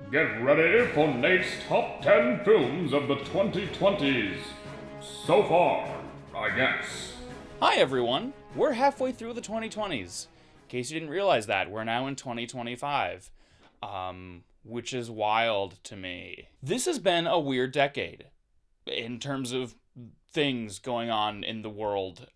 Get ready for Nate's top 10 films of the 2020's. So far, I guess. Hi everyone, we're halfway through the 2020s. In case you didn't realize that, we're now in 2025. Which is wild to me. This has been a weird decade in terms of things going on in the world.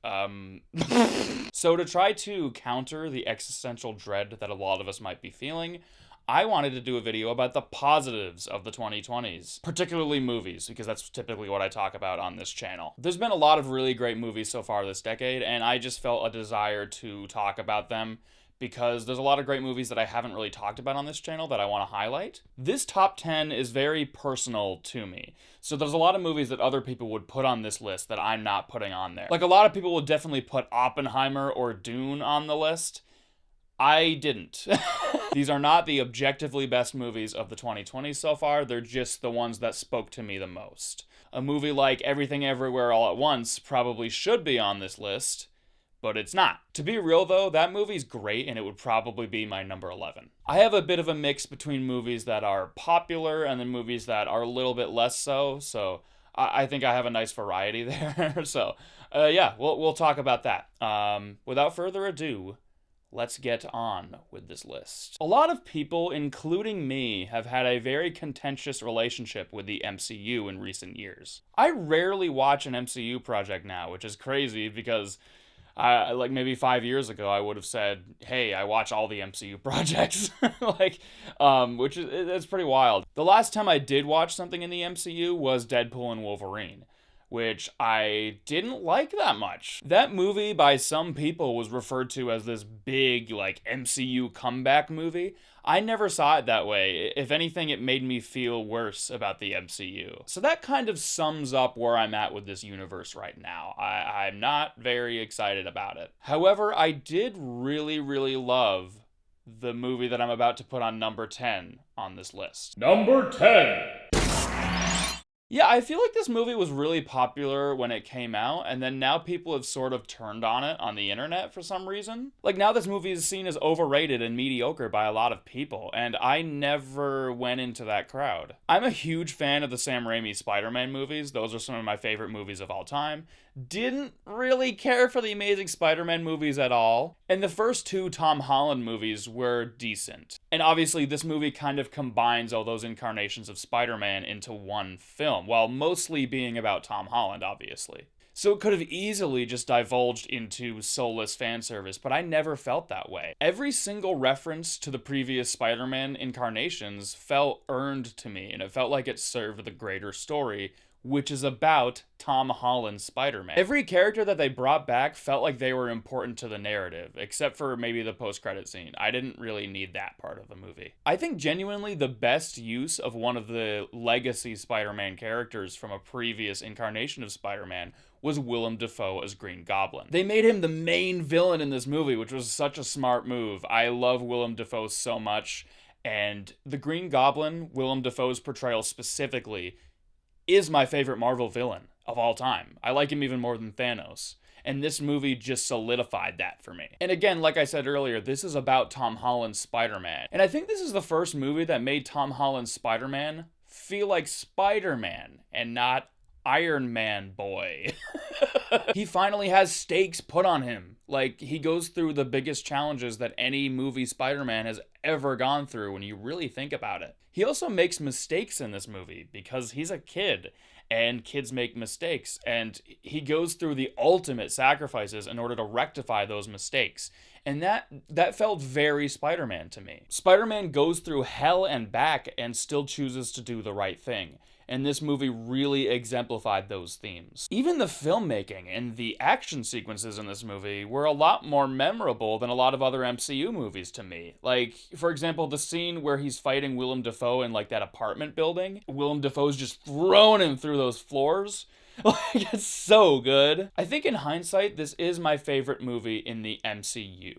So to try to counter the existential dread that a lot of us might be feeling, I wanted to do a video about the positives of the 2020s, particularly movies, because that's typically what I talk about on this channel. There's been a lot of really great movies so far this decade, and I just felt a desire to talk about them because there's a lot of great movies that I haven't really talked about on this channel that I want to highlight. This top 10 is very personal to me. So there's a lot of movies that other people would put on this list that I'm not putting on there. Like, a lot of people would definitely put Oppenheimer or Dune on the list. I didn't. These are not the objectively best movies of the 2020s so far. They're just the ones that spoke to me the most. A movie like Everything Everywhere All at Once probably should be on this list, but it's not. To be real though, that movie's great and it would probably be my number 11. I have a bit of a mix between movies that are popular and then movies that are a little bit less so, I think I have a nice variety there. Yeah, we'll talk about that. Without further ado, let's get on with this list. A lot of people, including me, have had a very contentious relationship with the MCU in recent years. I rarely watch an MCU project now, which is crazy because like maybe 5 years ago, I would have said, hey, I watch all the MCU projects, which is it's pretty wild. The last time I did watch something in the MCU was Deadpool and Wolverine, which I didn't like that much. That movie by some people was referred to as this big, like, MCU comeback movie. I never saw it that way. If anything, it made me feel worse about the MCU. So that kind of sums up where I'm at with this universe right now. I'm not very excited about it. However, I did really, really love the movie that I'm about to put on number 10 on this list. Number 10. Yeah, I feel like this movie was really popular when it came out, and then now people have sort of turned on it on the internet for some reason. Like, now this movie is seen as overrated and mediocre by a lot of people, and I never went into that crowd. I'm a huge fan of the Sam Raimi Spider-Man movies. Those are some of my favorite movies of all time. Didn't really care for the Amazing Spider-Man movies at all, and the first two Tom Holland movies were decent. And obviously this movie kind of combines all those incarnations of Spider-Man into one film, while mostly being about Tom Holland, obviously. So it could have easily just divulged into soulless fan service, but I never felt that way. Every single reference to the previous Spider-Man incarnations felt earned to me, and it felt like it served the greater story, which is about Tom Holland's Spider-Man. Every character that they brought back felt like they were important to the narrative, except for maybe the post-credit scene. I didn't really need that part of the movie. I think genuinely the best use of one of the legacy Spider-Man characters from a previous incarnation of Spider-Man was Willem Dafoe as Green Goblin. They made him the main villain in this movie, which was such a smart move. I love Willem Dafoe so much, and the Green Goblin, Willem Dafoe's portrayal specifically, is my favorite Marvel villain of all time. I like him even more than Thanos. And this movie just solidified that for me. And again, like I said earlier, this is about Tom Holland's Spider-Man. And I think this is the first movie that made Tom Holland's Spider-Man feel like Spider-Man and not Iron Man boy. He finally has stakes put on him. Like, he goes through the biggest challenges that any movie Spider-Man has ever gone through when you really think about it. He also makes mistakes in this movie because he's a kid and kids make mistakes, and he goes through the ultimate sacrifices in order to rectify those mistakes. And that felt very Spider-Man to me. Spider-Man goes through hell and back and still chooses to do the right thing. And this movie really exemplified those themes. Even the filmmaking and the action sequences in this movie were a lot more memorable than a lot of other MCU movies to me. Like, for example, the scene where he's fighting Willem Dafoe in, like, that apartment building. Willem Dafoe's just throwing him through those floors. Like, it's so good. I think in hindsight, this is my favorite movie in the MCU.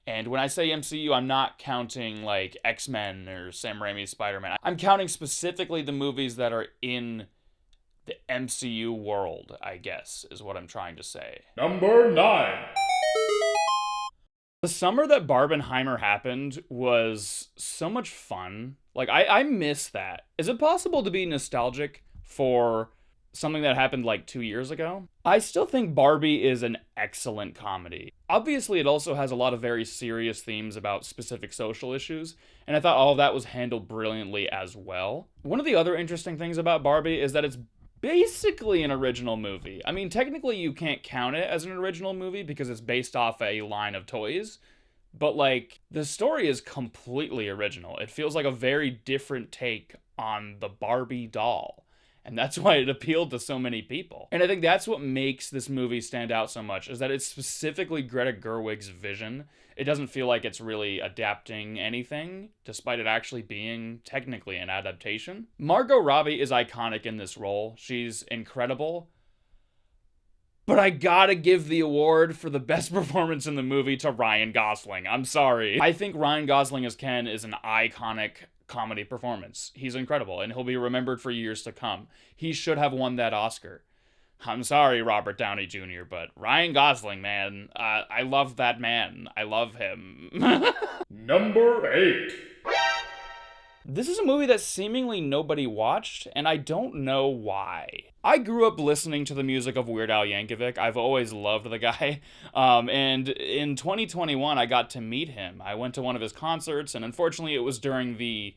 And when I say MCU, I'm not counting like X-Men or Sam Raimi's Spider-Man. I'm counting specifically the movies that are in the MCU world, I guess, is what I'm trying to say. Number 9. The summer that Barbenheimer happened was so much fun. Like, I miss that. Is it possible to be nostalgic for something that happened like 2 years ago? I still think Barbie is an excellent comedy. Obviously, it also has a lot of very serious themes about specific social issues, and I thought all of that was handled brilliantly as well. One of the other interesting things about Barbie is that it's basically an original movie. I mean, technically, you can't count it as an original movie because it's based off a line of toys. But, like, the story is completely original. It feels like a very different take on the Barbie doll. And that's why it appealed to so many people. And I think that's what makes this movie stand out so much, is that it's specifically Greta Gerwig's vision. It doesn't feel like it's really adapting anything, despite it actually being technically an adaptation. Margot Robbie is iconic in this role. She's incredible. But I gotta give the award for the best performance in the movie to Ryan Gosling. I'm sorry. I think Ryan Gosling as Ken is an iconic comedy performance. He's incredible, and he'll be remembered for years to come. He should have won that Oscar. I'm sorry, Robert Downey Jr., but Ryan Gosling, man, I love that man. I love him. Number 8. This is a movie that seemingly nobody watched, and I don't know why. I grew up listening to the music of Weird Al Yankovic. I've always loved the guy. And in 2021, I got to meet him. I went to one of his concerts, and unfortunately, it was during the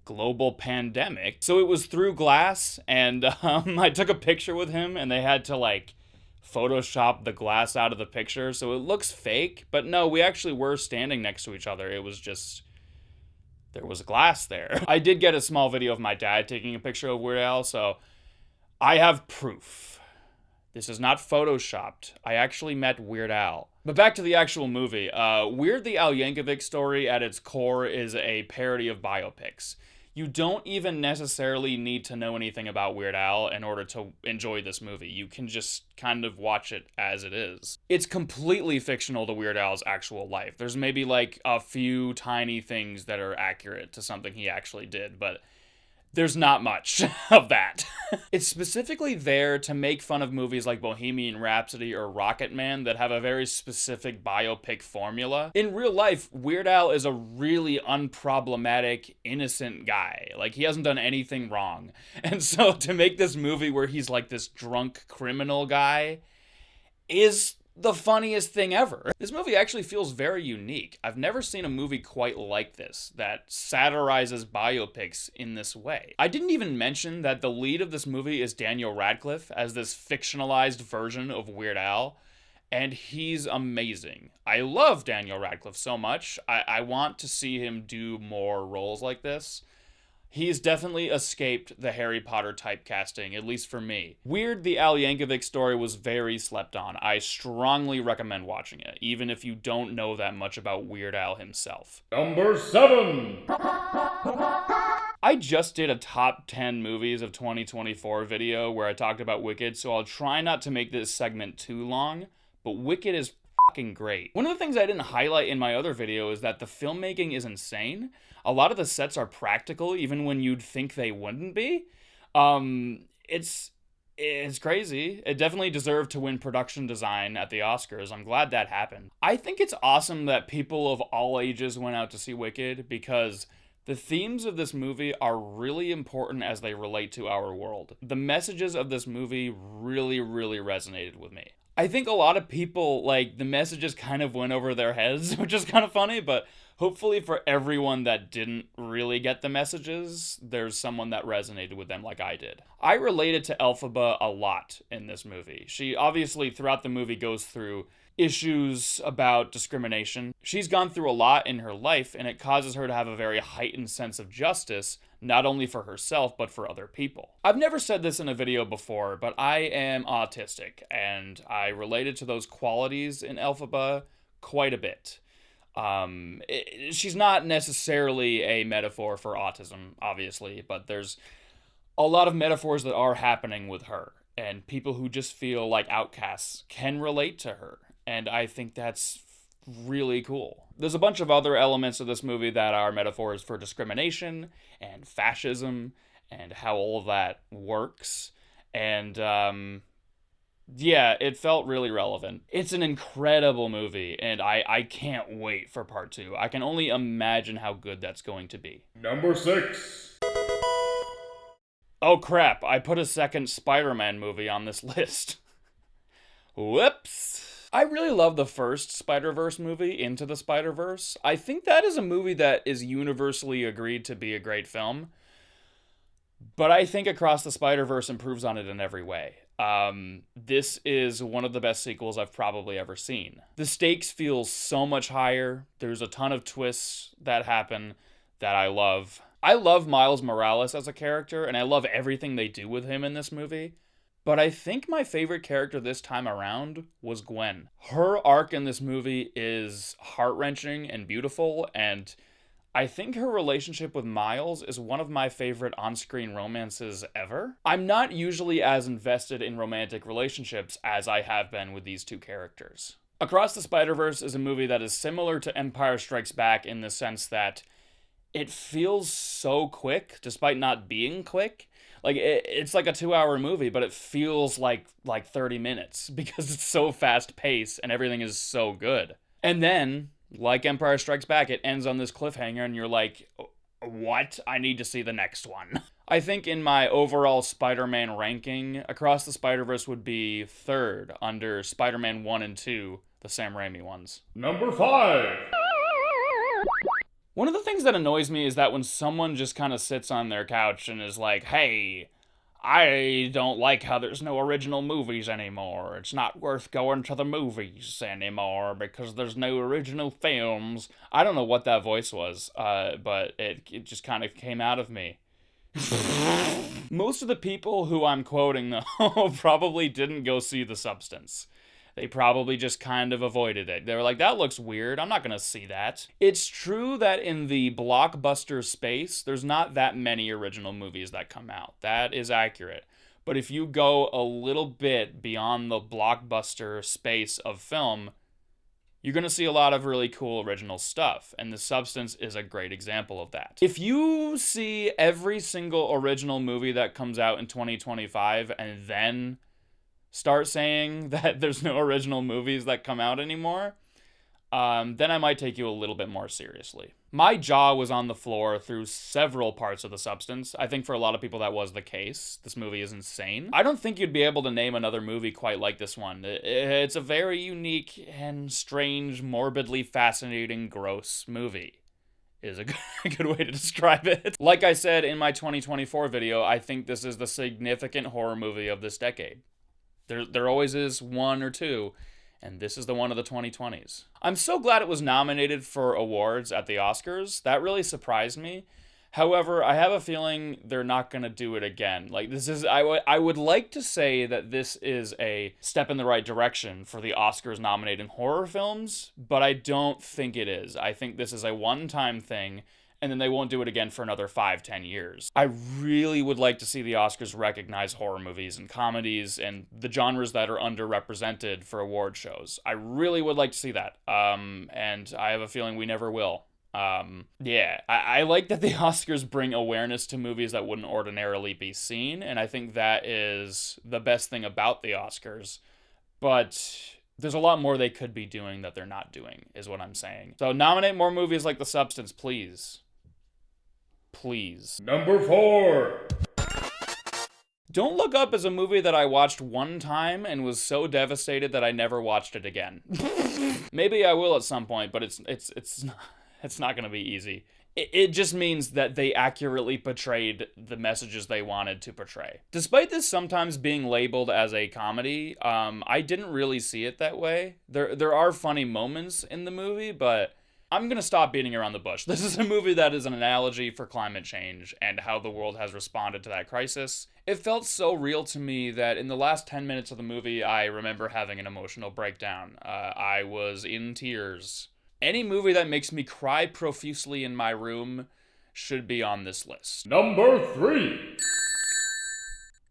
global pandemic. So it was through glass, and I took a picture with him, and they had to, like, Photoshop the glass out of the picture. So it looks fake, but no, we actually were standing next to each other. It was just... there was glass there. I did get a small video of my dad taking a picture of Weird Al, so I have proof. This is not photoshopped. I actually met Weird Al. But back to the actual movie. Weird the Al Yankovic story at its core is a parody of biopics. You don't even necessarily need to know anything about Weird Al in order to enjoy this movie. You can just kind of watch it as it is. It's completely fictional to Weird Al's actual life. There's maybe like a few tiny things that are accurate to something he actually did, but there's not much of that. It's specifically there to make fun of movies like Bohemian Rhapsody or Rocketman that have a very specific biopic formula. In real life, Weird Al is a really unproblematic, innocent guy. Like, he hasn't done anything wrong. And so to make this movie where he's like this drunk criminal guy is the funniest thing ever. This movie actually feels very unique. I've never seen a movie quite like this, that satirizes biopics in this way. I didn't even mention that the lead of this movie is Daniel Radcliffe as this fictionalized version of Weird Al, and he's amazing. I love Daniel Radcliffe so much. I want to see him do more roles like this. He's definitely escaped the Harry Potter typecasting, at least for me. Weird the Al Yankovic story was very slept on. I strongly recommend watching it, even if you don't know that much about Weird Al himself. Number 7. I just did a top 10 movies of 2024 video where I talked about Wicked, so I'll try not to make this segment too long, but Wicked is fucking great. One of the things I didn't highlight in my other video is that the filmmaking is insane. A lot of the sets are practical, even when you'd think they wouldn't be. It's crazy. It definitely deserved to win production design at the Oscars. I'm glad that happened. I think it's awesome that people of all ages went out to see Wicked because the themes of this movie are really important as they relate to our world. The messages of this movie really, really resonated with me. I think a lot of people, like, the messages kind of went over their heads, which is kind of funny, but hopefully for everyone that didn't really get the messages, there's someone that resonated with them like I did. I related to Elphaba a lot in this movie. She obviously throughout the movie goes through issues about discrimination. She's gone through a lot in her life, and it causes her to have a very heightened sense of justice, not only for herself, but for other people. I've never said this in a video before, but I am autistic, and I related to those qualities in Elphaba quite a bit. She's not necessarily a metaphor for autism, obviously, but there's a lot of metaphors that are happening with her, and people who just feel like outcasts can relate to her, and I think that's really cool. There's a bunch of other elements of this movie that are metaphors for discrimination and fascism and how all of that works, and Yeah, it felt really relevant. It's an incredible movie, and I can't wait for part two. I can only imagine how good that's going to be. Number 6. Oh crap, I put a second Spider-Man movie on this list. Whoops. I really love the first Spider-Verse movie, Into the Spider-Verse. I think that is a movie that is universally agreed to be a great film. But I think Across the Spider-Verse improves on it in every way. This is one of the best sequels I've probably ever seen. The stakes feel so much higher. There's a ton of twists that happen that I love. I love Miles Morales as a character, and I love everything they do with him in this movie. But I think my favorite character this time around was Gwen. Her arc in this movie is heart-wrenching and beautiful, and I think her relationship with Miles is one of my favorite on-screen romances ever. I'm not usually as invested in romantic relationships as I have been with these two characters. Across the Spider-Verse is a movie that is similar to Empire Strikes Back in the sense that it feels so quick, despite not being quick. Like, it's like a 2-hour movie, but it feels like 30 minutes because it's so fast-paced and everything is so good. And then, like Empire Strikes Back, it ends on this cliffhanger and you're like, what? I need to see the next one. I think in my overall Spider-Man ranking, Across the Spider-Verse would be third under Spider-Man 1 and 2, the Sam Raimi ones. Number 5. One of the things that annoys me is that when someone just kind of sits on their couch and is like, hey, I don't like how there's no original movies anymore. It's not worth going to the movies anymore because there's no original films. I don't know what that voice was, but it just kind of came out of me. Most of the people who I'm quoting, though, probably didn't go see The Substance. They probably just kind of avoided it. They were like, that looks weird. I'm not going to see that. It's true that in the blockbuster space, there's not that many original movies that come out. That is accurate. But if you go a little bit beyond the blockbuster space of film, you're going to see a lot of really cool original stuff. And The Substance is a great example of that. If you see every single original movie that comes out in 2025 and then start saying that there's no original movies that come out anymore, then I might take you a little bit more seriously. My jaw was on the floor through several parts of The Substance. I think for a lot of people that was the case. This movie is insane. I don't think you'd be able to name another movie quite like this one. It's a very unique and strange, morbidly fascinating, gross movie. Is a good way to describe it. Like I said in my 2024 video, I think this is the significant horror movie of this decade. There always is one or two, and this is the one of the 2020s. I'm so glad it was nominated for awards at the Oscars. That really surprised me. However, I have a feeling they're not going to do it again. Like, this is, I would like to say that this is a step in the right direction for the Oscars nominating horror films, but I don't think it is. I think this is a one-time thing, and then they won't do it again for another 5-10 years. I really would like to see the Oscars recognize horror movies and comedies and the genres that are underrepresented for award shows. I really would like to see that, and I have a feeling we never will. I like that the Oscars bring awareness to movies that wouldn't ordinarily be seen, and I think that is the best thing about the Oscars. But there's a lot more they could be doing that they're not doing, is what I'm saying. So nominate more movies like The Substance, please. Please. Number 4. Don't Look Up is a movie that I watched one time and was so devastated that I never watched it again. Maybe I will at some point, but it's not going to be easy. It just means that they accurately portrayed the messages they wanted to portray. Despite this sometimes being labeled as a comedy, I didn't really see it that way. There are funny moments in the movie, but I'm going to stop beating around the bush. This is a movie that is an analogy for climate change and how the world has responded to that crisis. It felt so real to me that in the last 10 minutes of the movie, I remember having an emotional breakdown. I was in tears. Any movie that makes me cry profusely in my room should be on this list. Number 3.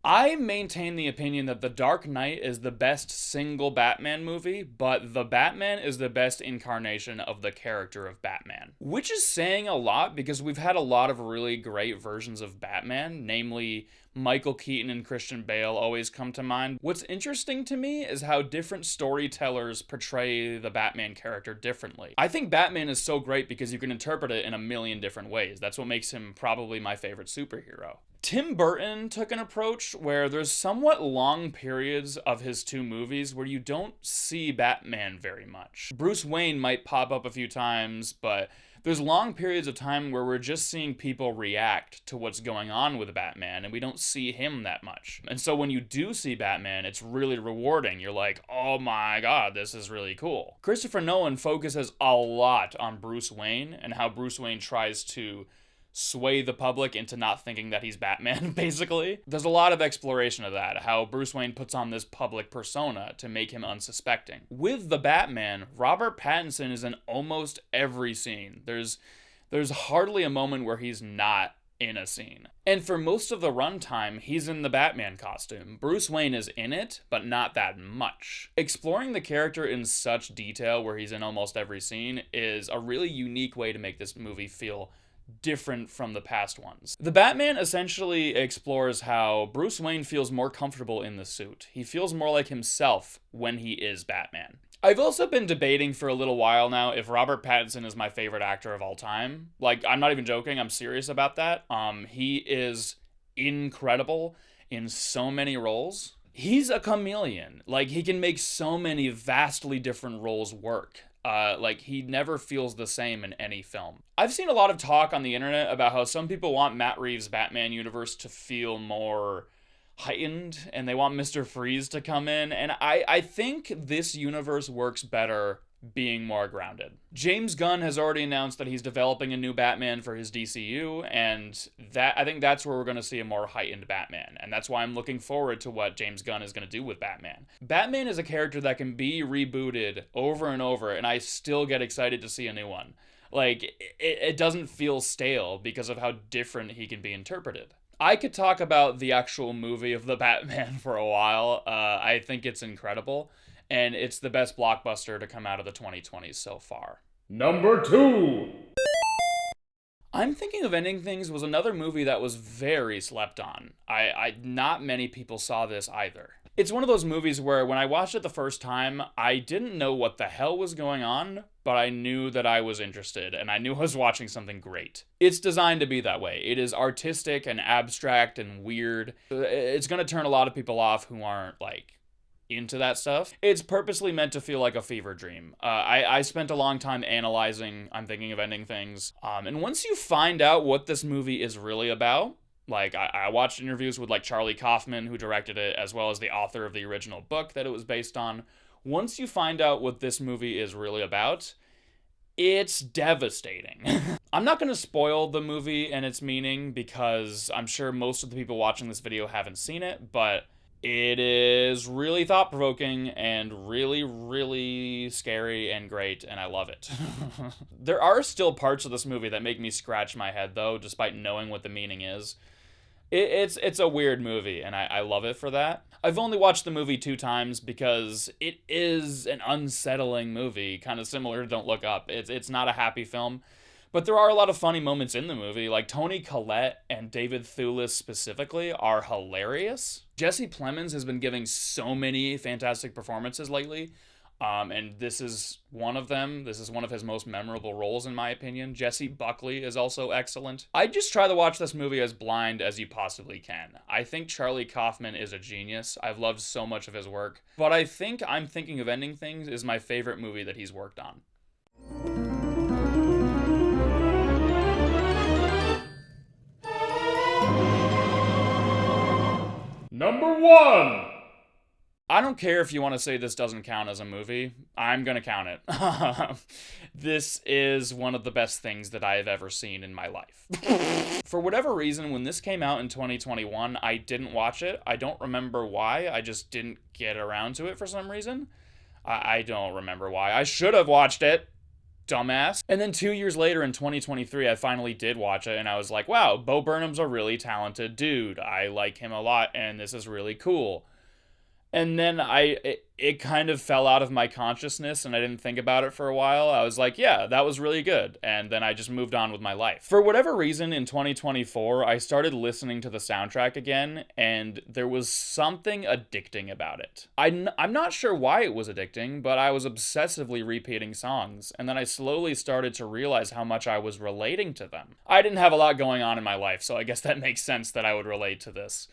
I maintain the opinion that The Dark Knight is the best single Batman movie, but The Batman is the best incarnation of the character of Batman. Which is saying a lot because we've had a lot of really great versions of Batman, namely Michael Keaton and Christian Bale always come to mind. What's interesting to me is how different storytellers portray the Batman character differently. I think Batman is so great because you can interpret it in a million different ways. That's what makes him probably my favorite superhero. Tim Burton took an approach where there's somewhat long periods of his two movies where you don't see Batman very much. Bruce Wayne might pop up a few times, but there's long periods of time where we're just seeing people react to what's going on with Batman, and we don't see him that much. And so when you do see Batman, it's really rewarding. You're like, oh my god, this is really cool. Christopher Nolan focuses a lot on Bruce Wayne and how Bruce Wayne tries to sway the public into not thinking that he's Batman, basically. There's a lot of exploration of that, how Bruce Wayne puts on this public persona to make him unsuspecting. With the Batman, Robert Pattinson is in almost every scene. There's hardly a moment where he's not in a scene. And for most of the runtime, he's in the Batman costume. Bruce Wayne is in it, but not that much. Exploring the character in such detail where he's in almost every scene is a really unique way to make this movie feel different from the past ones. The Batman essentially explores how Bruce Wayne feels more comfortable in the suit. He feels more like himself when he is Batman. I've also been debating for a little while now if Robert Pattinson is my favorite actor of all time. Like, I'm not even joking, I'm serious about that. He is incredible in so many roles. He's a chameleon. Like, he can make so many vastly different roles work. He never feels the same in any film. I've seen a lot of talk on the internet about how some people want Matt Reeves' Batman universe to feel more heightened, and they want Mr. Freeze to come in, and I think this universe works better being more grounded. James Gunn has already announced that he's developing a new Batman for his DCU, and I think that's where we're going to see a more heightened Batman, and that's why I'm looking forward to what James Gunn is going to do with Batman. Batman is a character that can be rebooted over and over, and I still get excited to see a new one. Like, it doesn't feel stale because of how different he can be interpreted. I could talk about the actual movie of the Batman for a while. I think it's incredible. And it's the best blockbuster to come out of the 2020s so far. Number 2! I'm Thinking of Ending Things was another movie that was very slept on. Not many people saw this either. It's one of those movies where when I watched it the first time, I didn't know what the hell was going on, but I knew that I was interested, and I knew I was watching something great. It's designed to be that way. It is artistic and abstract and weird. It's gonna turn a lot of people off who aren't, into that stuff. It's purposely meant to feel like a fever dream. I spent a long time analyzing I'm Thinking of Ending Things. And once you find out what this movie is really about, I watched interviews with Charlie Kaufman, who directed it, as well as the author of the original book that it was based on. Once you find out what this movie is really about, it's devastating. I'm not going to spoil the movie and its meaning because I'm sure most of the people watching this video haven't seen it, but it is really thought-provoking and really, really scary and great, and I love it. There are still parts of this movie that make me scratch my head, though, despite knowing what the meaning is. It's a weird movie, and I love it for that. I've only watched the movie 2 times because it is an unsettling movie, kind of similar to Don't Look Up. It's not a happy film. But there are a lot of funny moments in the movie, like Toni Collette and David Thewlis specifically are hilarious. Jesse Plemons has been giving so many fantastic performances lately, and this is one of them. This is one of his most memorable roles, in my opinion. Jesse Buckley is also excellent. I just try to watch this movie as blind as you possibly can. I think Charlie Kaufman is a genius. I've loved so much of his work, but I think I'm Thinking of Ending Things is my favorite movie that he's worked on. Number 1! I don't care if you want to say this doesn't count as a movie. I'm gonna count it. This is one of the best things that I have ever seen in my life. For whatever reason, when this came out in 2021, I didn't watch it. I don't remember why. I just didn't get around to it for some reason. I don't remember why. I should have watched it. dumbass. And then 2 years later in 2023, I finally did watch it, and I was like, wow, Bo Burnham's a really talented dude. I like him a lot, and this is really cool. And then it kind of fell out of my consciousness and I didn't think about it for a while. I was like, yeah, that was really good. And then I just moved on with my life. For whatever reason, in 2024, I started listening to the soundtrack again, and there was something addicting about it. I'm not sure why it was addicting, but I was obsessively repeating songs, and then I slowly started to realize how much I was relating to them. I didn't have a lot going on in my life, so I guess that makes sense that I would relate to this.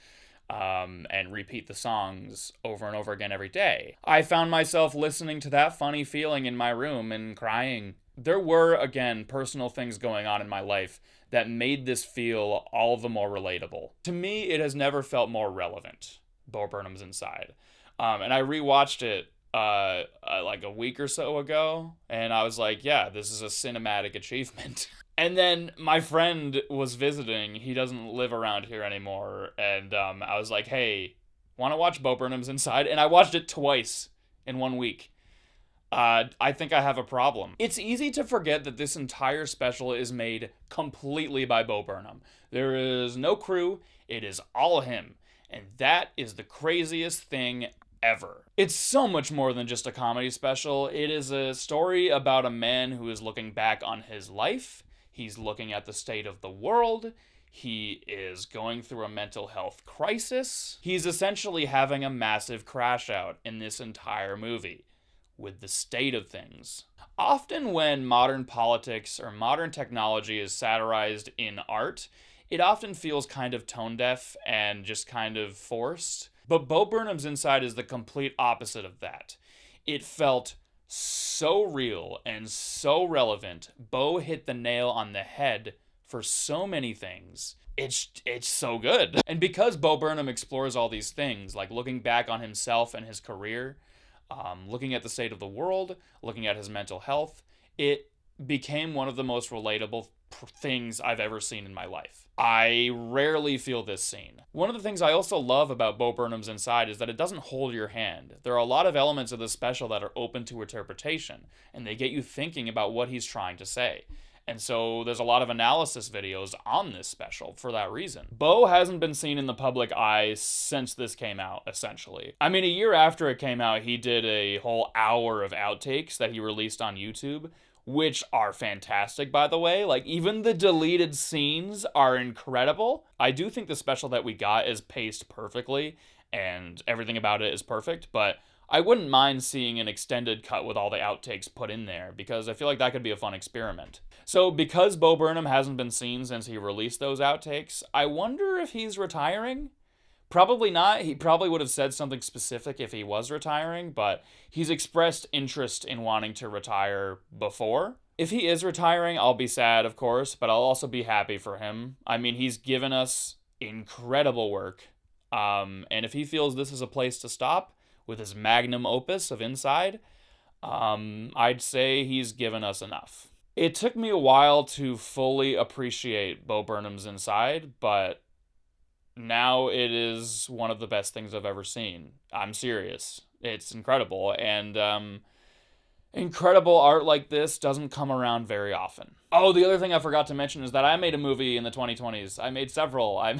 And repeat the songs over and over again every day. I found myself listening to That Funny Feeling in my room and crying. There were, again, personal things going on in my life that made this feel all the more relatable. To me, it has never felt more relevant, Bo Burnham's Inside. And I rewatched it like a week or so ago, and I was like, yeah, this is a cinematic achievement. And then my friend was visiting. He doesn't live around here anymore. And I was like, hey, want to watch Bo Burnham's Inside? And I watched it twice in 1 week. I think I have a problem. It's easy to forget that this entire special is made completely by Bo Burnham. There is no crew. It is all him. And that is the craziest thing ever. It's so much more than just a comedy special. It is a story about a man who is looking back on his life. He's looking at the state of the world. He is going through a mental health crisis. He's essentially having a massive crash out in this entire movie with the state of things. Often when modern politics or modern technology is satirized in art, it often feels kind of tone deaf and just kind of forced. But Bo Burnham's Inside is the complete opposite of that. It felt so real and so relevant. Bo hit the nail on the head for so many things. It's so good. And because Bo Burnham explores all these things, like looking back on himself and his career, looking at the state of the world, looking at his mental health, it became one of the most relatable things I've ever seen in my life. I rarely feel this scene. One of the things I also love about Bo Burnham's Inside is that it doesn't hold your hand. There are a lot of elements of this special that are open to interpretation, and they get you thinking about what he's trying to say. And so there's a lot of analysis videos on this special for that reason. Bo hasn't been seen in the public eye since this came out, essentially. I mean, a year after it came out, he did a whole hour of outtakes that he released on YouTube, which are fantastic, by the way. Like, even the deleted scenes are incredible. I do think the special that we got is paced perfectly, and everything about it is perfect, but I wouldn't mind seeing an extended cut with all the outtakes put in there, because I feel like that could be a fun experiment. So, because Bo Burnham hasn't been seen since he released those outtakes, I wonder if he's retiring? Probably not. He probably would have said something specific if he was retiring, but he's expressed interest in wanting to retire before. If he is retiring, I'll be sad, of course, but I'll also be happy for him. I mean, he's given us incredible work, and if he feels this is a place to stop with his magnum opus of Inside, I'd say he's given us enough. It took me a while to fully appreciate Bo Burnham's Inside, but now it is one of the best things I've ever seen. I'm serious. It's incredible, and incredible art like this doesn't come around very often. Oh, the other thing I forgot to mention is that I made a movie in the 2020s. I made several. I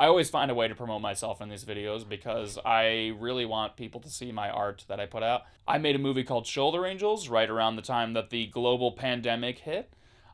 always find a way to promote myself in these videos because I really want people to see my art that I put out. I made a movie called Shoulder Angels right around the time that the global pandemic hit.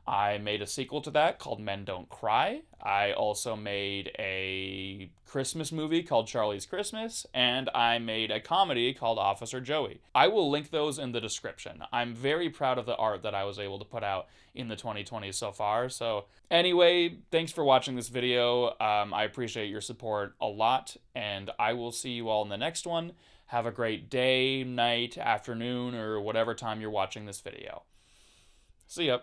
I made a sequel to that called Men Don't Cry. I also made a Christmas movie called Charlie's Christmas, and I made a comedy called Officer Joey. I will link those in the description. I'm very proud of the art that I was able to put out in the 2020s so far. So anyway, thanks for watching this video. I appreciate your support a lot, and I will see you all in the next one. Have a great day, night, afternoon, or whatever time you're watching this video. See ya.